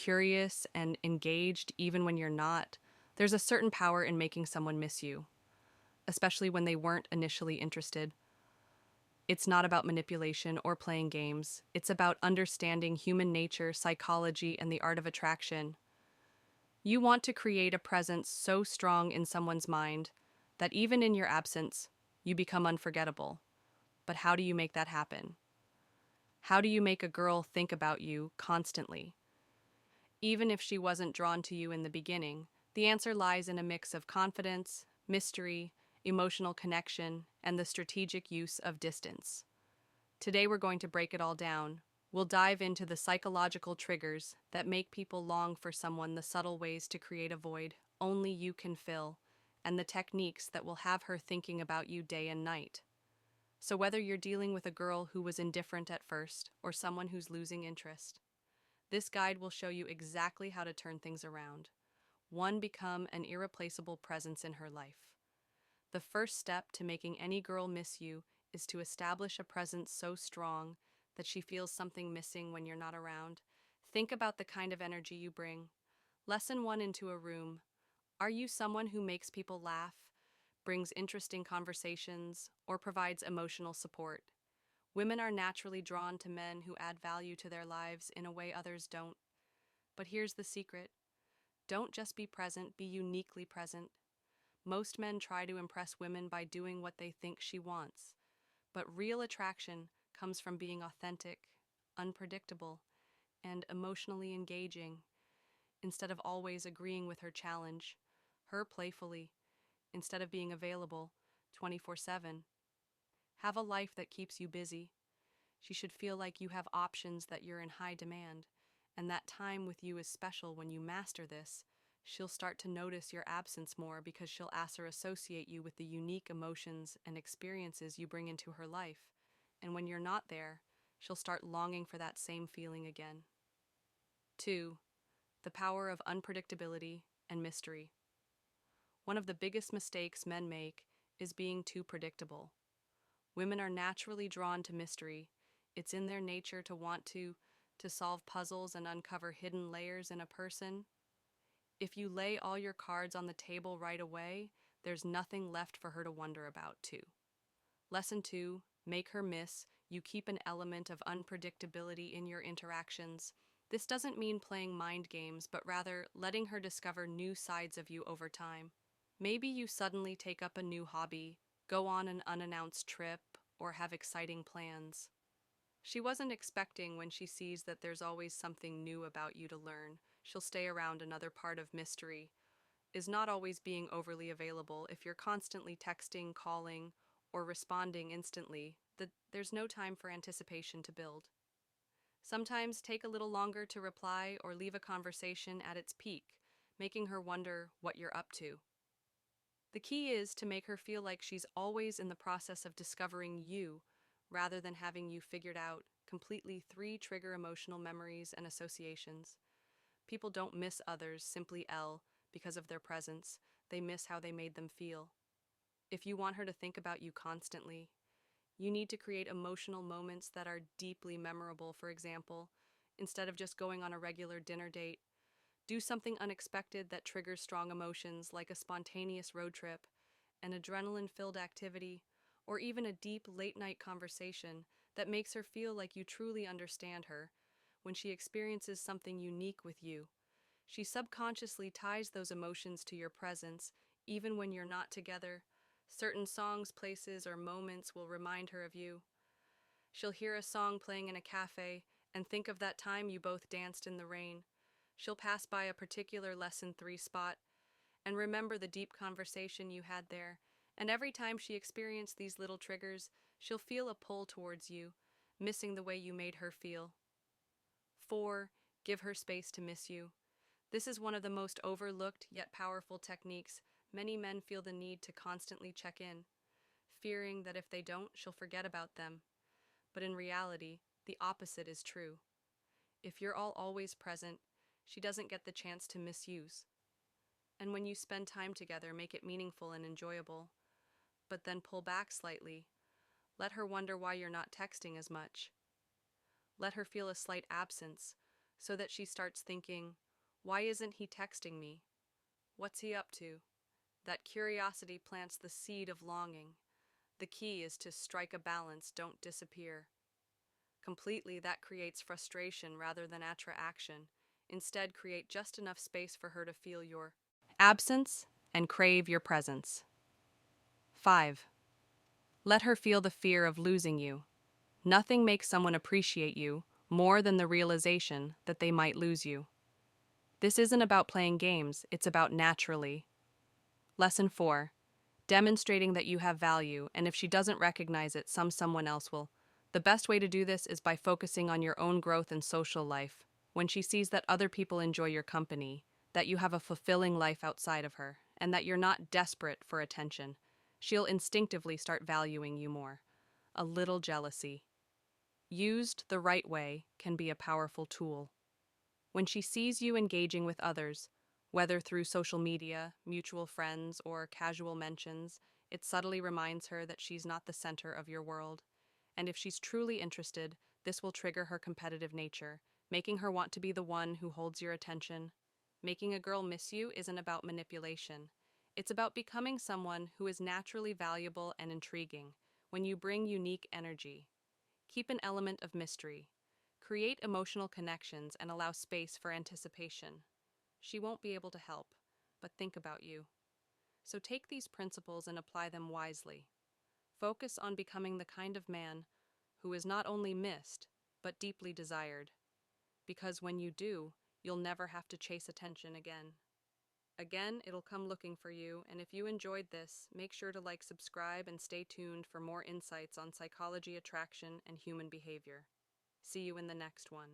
curious and engaged even when you're not, there's a certain power in making someone miss you, especially when they weren't initially interested. It's not about manipulation or playing games. It's about understanding human nature, psychology, and the art of attraction. You want to create a presence so strong in someone's mind that even in your absence, you become unforgettable. But how do you make that happen? How do you make a girl think about you constantly? Even if she wasn't drawn to you in the beginning, the answer lies in a mix of confidence, mystery, emotional connection, and the strategic use of distance. Today we're going to break it all down. We'll dive into the psychological triggers that make people long for someone, the subtle ways to create a void only you can fill, and the techniques that will have her thinking about you day and night. So whether you're dealing with a girl who was indifferent at first or someone who's losing interest, this guide will show you exactly how to turn things around. One, become an irreplaceable presence in her life. The first step to making any girl miss you is to establish a presence so strong that she feels something missing when you're not around. Think about the kind of energy you bring. Lesson one into a room. Are you someone who makes people laugh, brings interesting conversations, or provides emotional support? Women are naturally drawn to men who add value to their lives in a way others don't. But here's the secret. Don't just be present, be uniquely present. Most men try to impress women by doing what they think she wants. But real attraction comes from being authentic, unpredictable, and emotionally engaging. Instead of always agreeing with her challenge, her playfully, instead of being available 24/7. Have a life that keeps you busy. She should feel like you have options, that you're in high demand, and that time with you is special. When you master this, she'll start to notice your absence more because she'll ask or associate you with the unique emotions and experiences you bring into her life. And when you're not there, she'll start longing for that same feeling again. 2. The power of unpredictability and mystery. One of the biggest mistakes men make is being too predictable. Women are naturally drawn to mystery. It's in their nature to want to solve puzzles and uncover hidden layers in a person. If you lay all your cards on the table right away, there's nothing left for her to wonder about, too. Lesson 2, make her miss. You keep an element of unpredictability in your interactions. This doesn't mean playing mind games, but rather letting her discover new sides of you over time. Maybe you suddenly take up a new hobby, go on an unannounced trip, or have exciting plans. She wasn't expecting. When she sees that there's always something new about you to learn, she'll stay around. Another part of mystery is not always being overly available. If you're constantly texting, calling, or responding instantly, there's no time for anticipation to build. Sometimes take a little longer to reply or leave a conversation at its peak, making her wonder what you're up to. The key is to make her feel like she's always in the process of discovering you, rather than having you figured out completely. 3, trigger emotional memories and associations. People don't miss others simply because of their presence. They miss how they made them feel. If you want her to think about you constantly, you need to create emotional moments that are deeply memorable. For example, instead of just going on a regular dinner date, do something unexpected that triggers strong emotions, like a spontaneous road trip, an adrenaline-filled activity, or even a deep late-night conversation that makes her feel like you truly understand her. When she experiences something unique with you, she subconsciously ties those emotions to your presence, even when you're not together. Certain songs, places, or moments will remind her of you. She'll hear a song playing in a cafe and think of that time you both danced in the rain. She'll pass by a particular lesson 3 spot and remember the deep conversation you had there. And every time she experienced these little triggers, she'll feel a pull towards you, missing the way you made her feel. 4. Give her space to miss you. This is one of the most overlooked yet powerful techniques. Many men feel the need to constantly check in, fearing that if they don't, she'll forget about them. But in reality, the opposite is true. If you're always present, she doesn't get the chance to misuse. And when you spend time together, make it meaningful and enjoyable. But then pull back slightly. Let her wonder why you're not texting as much. Let her feel a slight absence. so that she starts thinking, why isn't he texting me? What's he up to? That curiosity plants the seed of longing. The key is to strike a balance, don't disappear completely. That creates frustration rather than attraction. Instead, create just enough space for her to feel your absence and crave your presence. 5. Let her feel the fear of losing you. Nothing makes someone appreciate you more than the realization that they might lose you. This isn't about playing games, it's about naturally. Lesson 4. Demonstrating that you have value, and if she doesn't recognize it, someone else will. The best way to do this is by focusing on your own growth and social life. When she sees that other people enjoy your company, that you have a fulfilling life outside of her, and that you're not desperate for attention, she'll instinctively start valuing you more. A little jealousy, used the right way, can be a powerful tool. When she sees you engaging with others, whether through social media, mutual friends, or casual mentions, it subtly reminds her that she's not the center of your world. And if she's truly interested, this will trigger her competitive nature, making her want to be the one who holds your attention. Making a girl miss you isn't about manipulation. It's about becoming someone who is naturally valuable and intriguing. When you bring unique energy, keep an element of mystery. Create emotional connections and allow space for anticipation. She won't be able to help, but think about you. So take these principles and apply them wisely. Focus on becoming the kind of man who is not only missed, but deeply desired. Because when you do, you'll never have to chase attention again. Again, it'll come looking for you, and if you enjoyed this, make sure to subscribe, and stay tuned for more insights on psychology, attraction, and human behavior. See you in the next one.